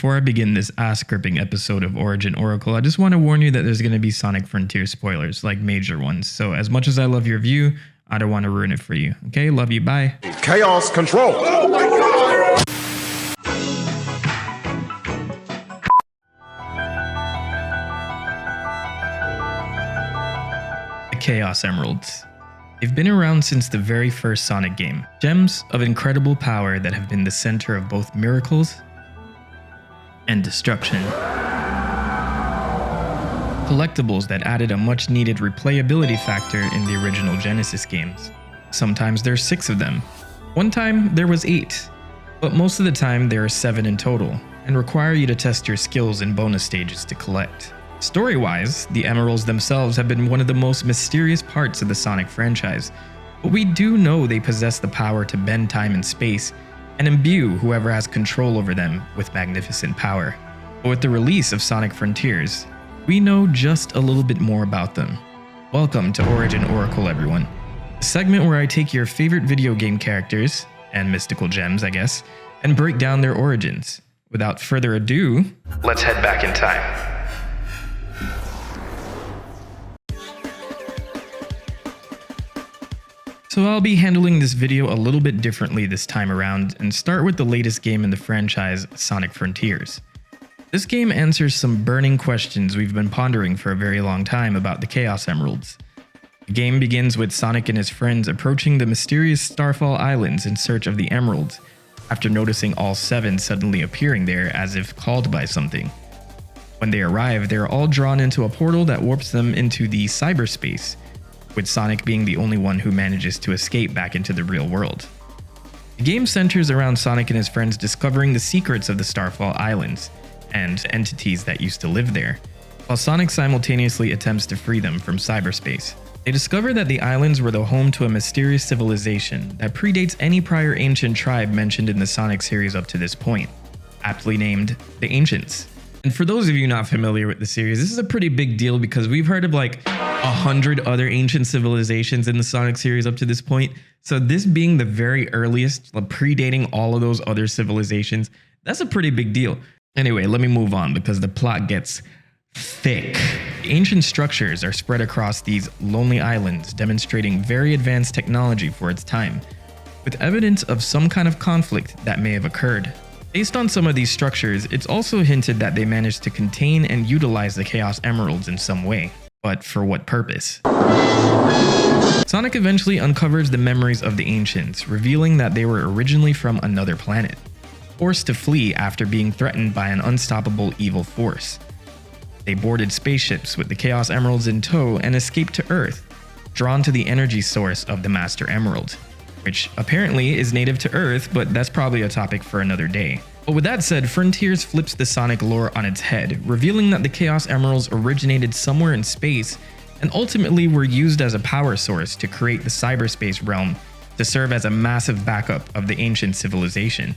Before I begin this ass-gripping episode of Origin Oracle, I just want to warn you that there's going to be Sonic Frontier spoilers, like major ones. So as much as I love your view, I don't want to ruin it for you. Okay, love you, bye. Chaos control! Oh my god! The Chaos Emeralds. They've been around since the very first Sonic game. Gems of incredible power that have been the center of both miracles and destruction. Collectibles that added a much needed replayability factor in the original Genesis games. Sometimes there's 6 of them. One time there was 8, but most of the time there are 7 in total, and require you to test your skills in bonus stages to collect. Story-wise, the emeralds themselves have been one of the most mysterious parts of the Sonic franchise, but we do know they possess the power to bend time and space and imbue whoever has control over them with magnificent power. But with the release of Sonic Frontiers, we know just a little bit more about them. Welcome to Origin Oracle, everyone. A segment where I take your favorite video game characters, and mystical gems, I guess, and break down their origins. Without further ado, let's head back in time. So I'll be handling this video a little bit differently this time around and start with the latest game in the franchise, Sonic Frontiers. This game answers some burning questions we've been pondering for a very long time about the Chaos Emeralds. The game begins with Sonic and his friends approaching the mysterious Starfall Islands in search of the emeralds, after noticing all 7 suddenly appearing there as if called by something. When they arrive, they are all drawn into a portal that warps them into the cyberspace, with Sonic being the only one who manages to escape back into the real world. The game centers around Sonic and his friends discovering the secrets of the Starfall Islands and entities that used to live there, while Sonic simultaneously attempts to free them from cyberspace. They discover that the islands were the home to a mysterious civilization that predates any prior ancient tribe mentioned in the Sonic series up to this point, aptly named the Ancients. And for those of you not familiar with the series, this is a pretty big deal because we've heard of like 100 other ancient civilizations in the Sonic series up to this point. So this being the very earliest, predating all of those other civilizations, that's a pretty big deal. Anyway, let me move on because the plot gets thick. Ancient structures are spread across these lonely islands, demonstrating very advanced technology for its time, with evidence of some kind of conflict that may have occurred. Based on some of these structures, it's also hinted that they managed to contain and utilize the Chaos Emeralds in some way. But for what purpose? Sonic eventually uncovers the memories of the Ancients, revealing that they were originally from another planet, forced to flee after being threatened by an unstoppable evil force. They boarded spaceships with the Chaos Emeralds in tow and escaped to Earth, drawn to the energy source of the Master Emerald, which apparently is native to Earth, but that's probably a topic for another day. But with that said, Frontiers flips the Sonic lore on its head, revealing that the Chaos Emeralds originated somewhere in space and ultimately were used as a power source to create the cyberspace realm to serve as a massive backup of the ancient civilization,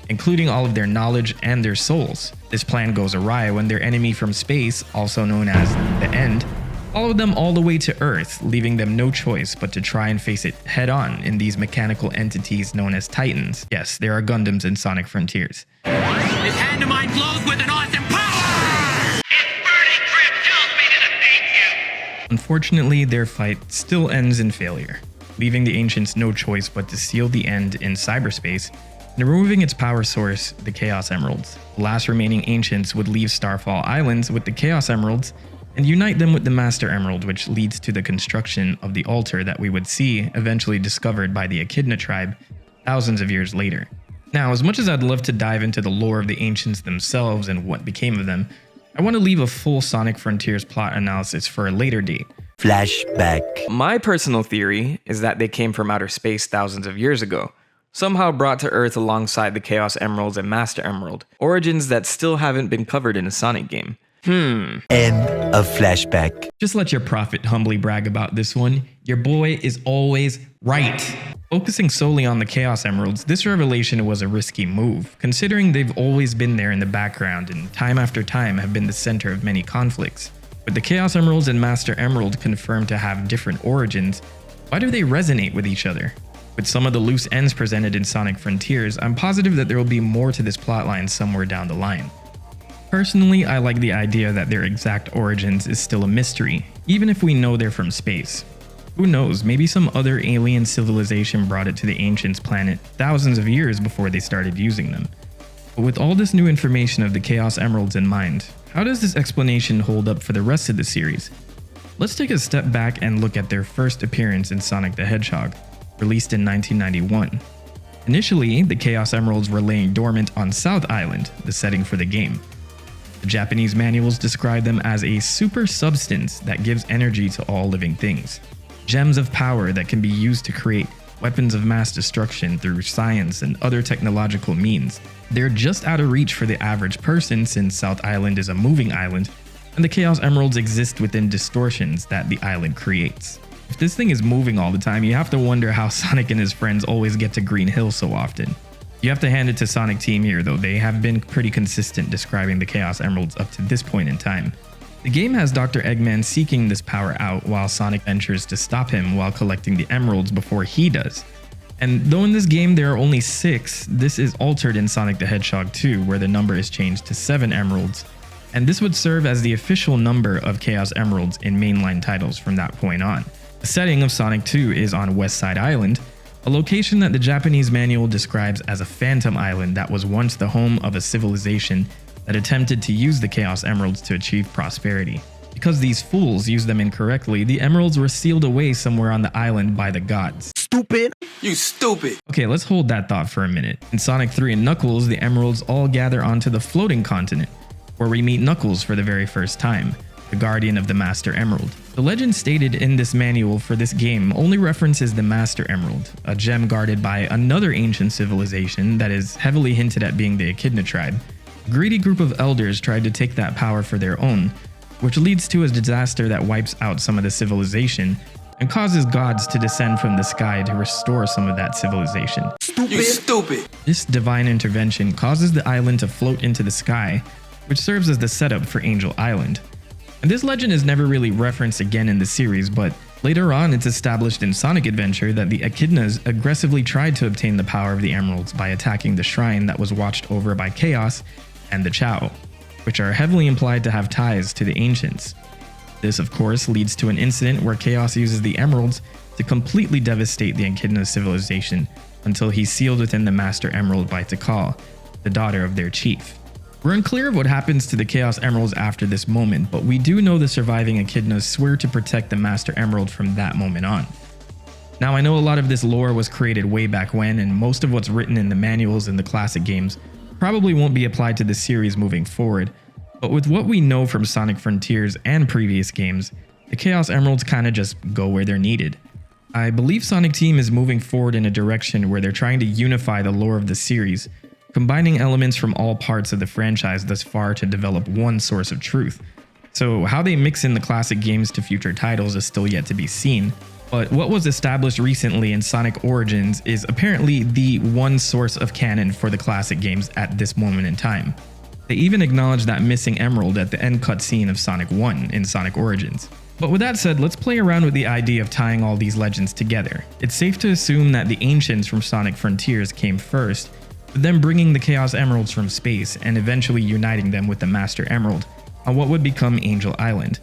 including all of their knowledge and their souls. This plan goes awry when their enemy from space, also known as the End, followed them all the way to Earth, leaving them no choice but to try and face it head-on in these mechanical entities known as Titans. Yes, there are Gundams in Sonic Frontiers. His hand of mine glows with an awesome power! His burning grip tells me to defeat you! Unfortunately, their fight still ends in failure, leaving the Ancients no choice but to seal the End in cyberspace and removing its power source, the Chaos Emeralds. The last remaining Ancients would leave Starfall Islands with the Chaos Emeralds and unite them with the Master Emerald, which leads to the construction of the altar that we would see eventually discovered by the Echidna tribe thousands of years later. Now, as much as I'd love to dive into the lore of the Ancients themselves and what became of them, I want to leave a full Sonic Frontiers plot analysis for a later date. Flashback. My personal theory is that they came from outer space thousands of years ago, somehow brought to Earth alongside the Chaos Emeralds and Master Emerald, origins that still haven't been covered in a Sonic game. End of flashback. Just let your prophet humbly brag about this one. Your boy is always right. Focusing solely on the Chaos Emeralds, this revelation was a risky move, considering they've always been there in the background and time after time have been the center of many conflicts. With the Chaos Emeralds and Master Emerald confirmed to have different origins, why do they resonate with each other? With some of the loose ends presented in Sonic Frontiers, I'm positive that there will be more to this plotline somewhere down the line. Personally, I like the idea that their exact origins is still a mystery, even if we know they're from space. Who knows, maybe some other alien civilization brought it to the Ancients' planet thousands of years before they started using them. But with all this new information of the Chaos Emeralds in mind, how does this explanation hold up for the rest of the series? Let's take a step back and look at their first appearance in Sonic the Hedgehog, released in 1991. Initially, the Chaos Emeralds were laying dormant on South Island, the setting for the game. The Japanese manuals describe them as a super substance that gives energy to all living things. Gems of power that can be used to create weapons of mass destruction through science and other technological means. They're just out of reach for the average person since South Island is a moving island, and the Chaos Emeralds exist within distortions that the island creates. If this thing is moving all the time, you have to wonder how Sonic and his friends always get to Green Hill so often. You have to hand it to Sonic Team here though, they have been pretty consistent describing the Chaos Emeralds up to this point in time. The game has Dr. Eggman seeking this power out while Sonic ventures to stop him while collecting the emeralds before he does. And though in this game there are only 6, this is altered in Sonic the Hedgehog 2 where the number is changed to 7 emeralds, and this would serve as the official number of Chaos Emeralds in mainline titles from that point on. The setting of Sonic 2 is on West Side Island, a location that the Japanese manual describes as a phantom island that was once the home of a civilization that attempted to use the Chaos Emeralds to achieve prosperity. Because these fools used them incorrectly, the emeralds were sealed away somewhere on the island by the gods. Stupid. You stupid. Okay, let's hold that thought for a minute. In Sonic 3 and Knuckles, the emeralds all gather onto the floating continent, where we meet Knuckles for the very first time, the guardian of the Master Emerald. The legend stated in this manual for this game only references the Master Emerald, a gem guarded by another ancient civilization that is heavily hinted at being the Echidna tribe. A greedy group of elders tried to take that power for their own, which leads to a disaster that wipes out some of the civilization and causes gods to descend from the sky to restore some of that civilization. You stupid. This divine intervention causes the island to float into the sky, which serves as the setup for Angel Island. And this legend is never really referenced again in the series, but later on it's established in Sonic Adventure that the Echidnas aggressively tried to obtain the power of the emeralds by attacking the shrine that was watched over by Chaos and the Chao, which are heavily implied to have ties to the Ancients. This of course leads to an incident where Chaos uses the emeralds to completely devastate the Echidna civilization until he's sealed within the Master Emerald by Tikal, the daughter of their chief. We're unclear of what happens to the Chaos Emeralds after this moment, but we do know the surviving Echidnas swear to protect the Master Emerald from that moment on. Now I know a lot of this lore was created way back when, and most of what's written in the manuals in the classic games probably won't be applied to the series moving forward, but with what we know from Sonic Frontiers and previous games, the Chaos Emeralds kinda just go where they're needed. I believe Sonic Team is moving forward in a direction where they're trying to unify the lore of the series, combining elements from all parts of the franchise thus far to develop one source of truth. So how they mix in the classic games to future titles is still yet to be seen, but what was established recently in Sonic Origins is apparently the one source of canon for the classic games at this moment in time. They even acknowledge that missing emerald at the end cutscene of Sonic 1 in Sonic Origins. But with that said, let's play around with the idea of tying all these legends together. It's safe to assume that the Ancients from Sonic Frontiers came first, with them bringing the Chaos Emeralds from space and eventually uniting them with the Master Emerald on what would become Angel Island.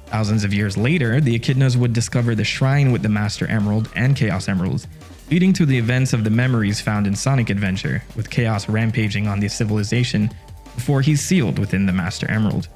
Thousands of years later, the Echidnas would discover the shrine with the Master Emerald and Chaos Emeralds, leading to the events of the memories found in Sonic Adventure, with Chaos rampaging on the civilization before he's sealed within the Master Emerald.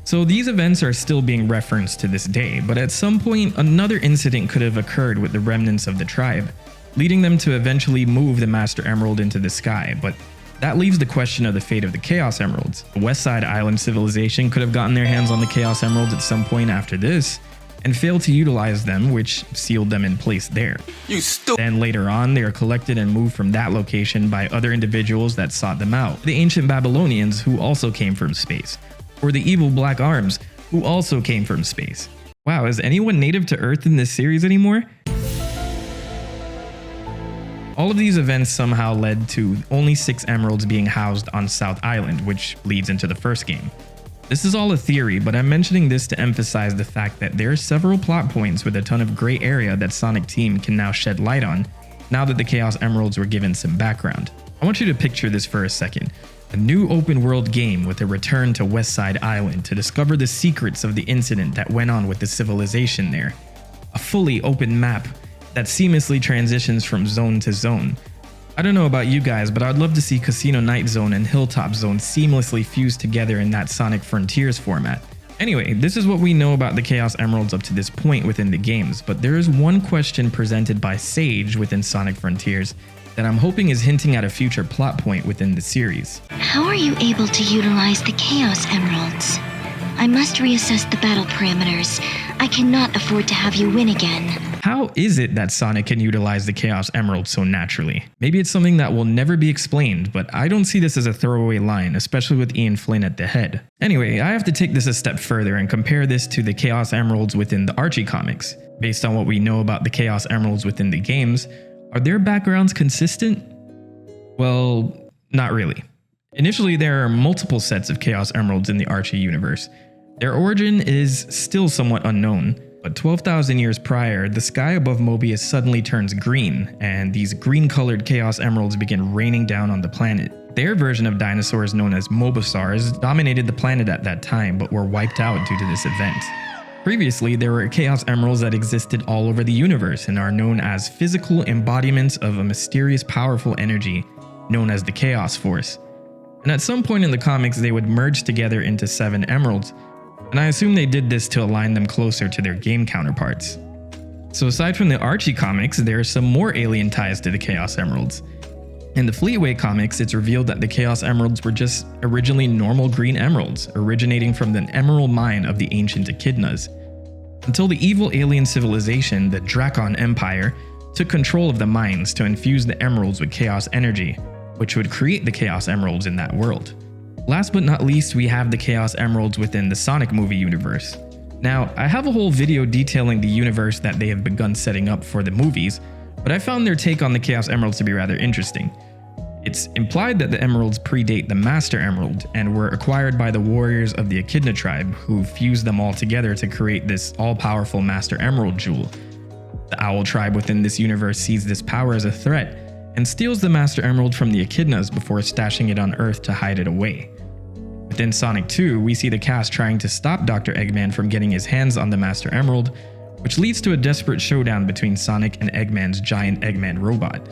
So these events are still being referenced to this day, but at some point another incident could have occurred with the remnants of the tribe, leading them to eventually move the Master Emerald into the sky, but that leaves the question of the fate of the Chaos Emeralds. The West Side Island civilization could have gotten their hands on the Chaos Emeralds at some point after this, and failed to utilize them, which sealed them in place there. You stupid. Then later on, they are collected and moved from that location by other individuals that sought them out. The ancient Babylonians, who also came from space, or the evil Black Arms, who also came from space. Wow, is anyone native to Earth in this series anymore? All of these events somehow led to only 6 emeralds being housed on South Island, which leads into the first game. This is all a theory, but I'm mentioning this to emphasize the fact that there are several plot points with a ton of gray area that Sonic Team can now shed light on, now that the Chaos Emeralds were given some background. I want you to picture this for a second. A new open world game with a return to Westside Island to discover the secrets of the incident that went on with the civilization there. A fully open map that seamlessly transitions from zone to zone. I don't know about you guys, but I'd love to see Casino Night Zone and Hilltop Zone seamlessly fused together in that Sonic Frontiers format. Anyway, this is what we know about the Chaos Emeralds up to this point within the games, but there is one question presented by Sage within Sonic Frontiers that I'm hoping is hinting at a future plot point within the series. How are you able to utilize the Chaos Emeralds? I must reassess the battle parameters. I cannot afford to have you win again. How is it that Sonic can utilize the Chaos Emerald so naturally? Maybe it's something that will never be explained, but I don't see this as a throwaway line, especially with Ian Flynn at the head. Anyway, I have to take this a step further and compare this to the Chaos Emeralds within the Archie comics. Based on what we know about the Chaos Emeralds within the games, are their backgrounds consistent? Well, not really. Initially, there are multiple sets of Chaos Emeralds in the Archie universe. Their origin is still somewhat unknown, but 12,000 years prior, the sky above Mobius suddenly turns green, and these green-colored Chaos Emeralds begin raining down on the planet. Their version of dinosaurs, known as Mobosaurs, dominated the planet at that time, but were wiped out due to this event. Previously, there were Chaos Emeralds that existed all over the universe and are known as physical embodiments of a mysterious, powerful energy known as the Chaos Force. And at some point in the comics, they would merge together into 7 emeralds, and I assume they did this to align them closer to their game counterparts. So aside from the Archie comics, there are some more alien ties to the Chaos Emeralds. In the Fleetway comics, it's revealed that the Chaos Emeralds were just originally normal green emeralds, originating from the emerald mine of the ancient Echidnas. Until the evil alien civilization, the Drakon Empire, took control of the mines to infuse the emeralds with chaos energy, which would create the Chaos Emeralds in that world. Last but not least, we have the Chaos Emeralds within the Sonic movie universe. Now, I have a whole video detailing the universe that they have begun setting up for the movies, but I found their take on the Chaos Emeralds to be rather interesting. It's implied that the emeralds predate the Master Emerald and were acquired by the warriors of the Echidna tribe, who fused them all together to create this all-powerful Master Emerald jewel. The Owl tribe within this universe sees this power as a threat and steals the Master Emerald from the Echidnas before stashing it on Earth to hide it away. Within Sonic 2, we see the cast trying to stop Dr. Eggman from getting his hands on the Master Emerald, which leads to a desperate showdown between Sonic and Eggman's giant Eggman robot.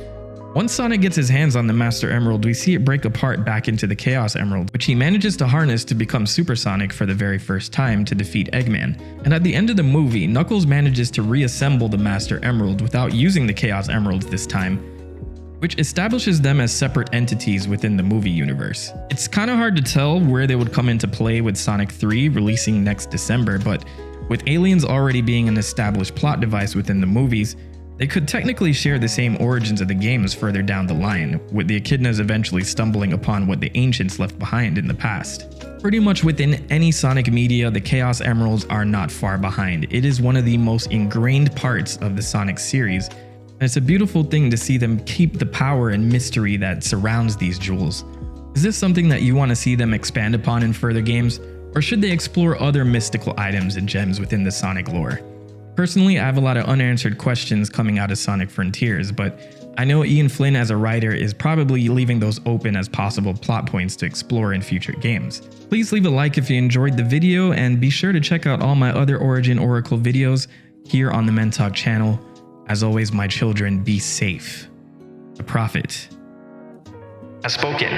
Once Sonic gets his hands on the Master Emerald, we see it break apart back into the Chaos Emerald, which he manages to harness to become Super Sonic for the very first time to defeat Eggman. And at the end of the movie, Knuckles manages to reassemble the Master Emerald without using the Chaos Emeralds this time, which establishes them as separate entities within the movie universe. It's kind of hard to tell where they would come into play with Sonic 3 releasing next December, but with aliens already being an established plot device within the movies, they could technically share the same origins of the games further down the line, with the Echidnas eventually stumbling upon what the ancients left behind in the past. Pretty much within any Sonic media, the Chaos Emeralds are not far behind. It is one of the most ingrained parts of the Sonic series, and it's a beautiful thing to see them keep the power and mystery that surrounds these jewels. Is this something that you want to see them expand upon in further games, or should they explore other mystical items and gems within the Sonic lore? Personally, I have a lot of unanswered questions coming out of Sonic Frontiers, but I know Ian Flynn as a writer is probably leaving those open as possible plot points to explore in future games. Please leave a like if you enjoyed the video, and be sure to check out all my other Origin Oracle videos here on the Mentok channel. As always, my children, be safe. The Prophet has spoken.